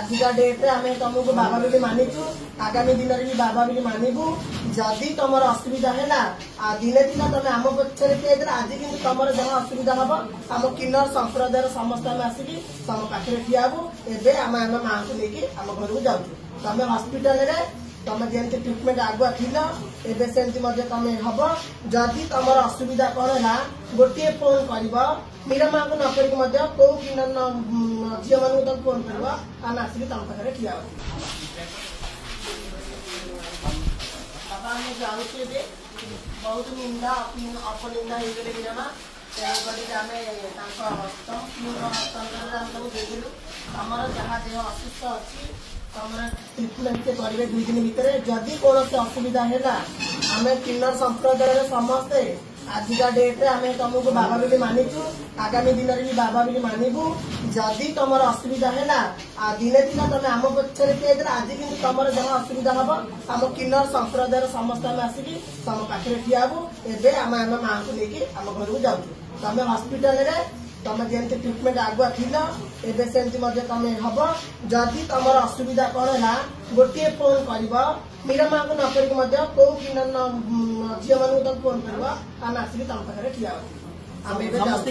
आजिका date आम तुमको बाबा बोली मानिचु आगामी दिन में भी बाबा बोली मानबू जदि तुम असुविधा है दिने दिन तुम आम पक्षर ठिया आज कि तुम जहाँ असुविधा हम आम किन्नर संप्रदाय समस्त आम आसिकी तुम पाखे ठिया हबू एवं आम आम माँ को लेकिन आम घर को जाऊँ तुम हस्पिटाल तुम जमी ट्रिटमेंट आगुआ थिल एवं सेमती तुम हम जदि तुम असुविधा कौन है गोटे फोन कर मीरा माँ को नक कौ कि झील मान तुम फोन कर आम आसिक तुम पाखे ठिया बाबा जाऊे बहुत निंदा अपनिंदा होगले मीरा माँ हस्तांतर देलु तुम जहाँ देह असुस्थ अच्छी तुम ट्रिटमेंट से करेंगे 2 दिन भितर जदि कौन असुविधा है आम किन्नर संप्रदाय समस्ते आजिका डेट आम तुमको बाबा बोली मानिचु आगामी दिन में भी बाबा बोली मानबू जदि तुम असुविधा है दिने दिन तुम आम पक्षर ठिया आज कि तुम जहाँ असुविधा हम आम किन्नर संप्रदाय समस्त आम आसिकी तुम पाखे ठिया हबू एवं आम आम माँ को लेकिन आम घर को जाऊँ तुम हस्पिटाल तुम जमी ट्रिटमेंट आगुआ थिल एवं सेमती तुम हम जदि तुम असुविधा कौन है गोटे फोन कर मीरा माँ को नक कौ कि झील मान तुम फोन कर आम आसिक तुम पाखे ठिया समस्त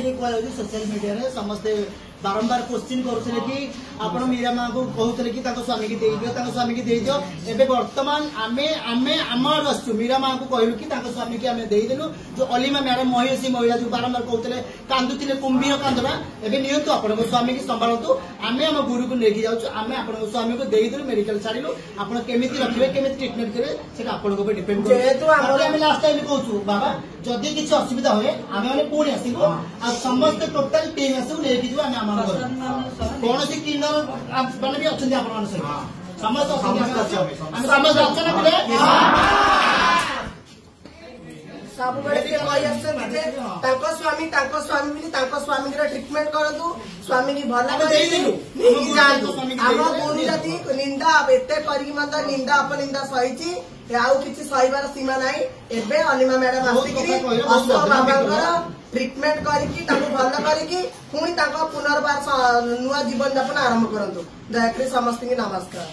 सोशल मीडिया रे समस्ते बारंबार क्वेश्चन करुले कि आपण मीरा माँ को कहते कि स्वामी की स्वामी की दियो एवं बर्तमान आमे आमे आमर बसु मीरा माँ को कहलु कि स्वामी की आम देदेलु जो अलीमा मैडम महिषी महिला जो बारंबार कहते कांदुले कुंभीर कांदना एवं नियंतु आपण स्वामी की संभालतु आमे आम गुरु को लेके जाऊँ आम आप स्वामी को देदेलु मेडिकल छाड़ू आप केमी रखिए केमी ट्रिटमेंट करेंगे आपको डिपेंड कर लास्ट टाइम कहूँ बाबा जदि किसी असुविधा हुए आम मैंने पुणी आसबू आ समस्त टोटाल टीम आसबू लेकिन जीव आम कौन सी किन्नर मैंने भी अच्छा आप समस्त सब स्वामी स्वामी ट्रिटमेंट करूँ स्वामी की भल आम गुरु जाति निंदा एत कर निंदा अपनिंदा सही आउ किसी सहीबार सीमा ना एवं अनिमा मैडम आसिक बाबा ट्रिटमेंट करके भल करके पुणी पुनर्बार नुआ जीवन यापन आरंभ करूँ दयाकोरी समस्त नमस्कार।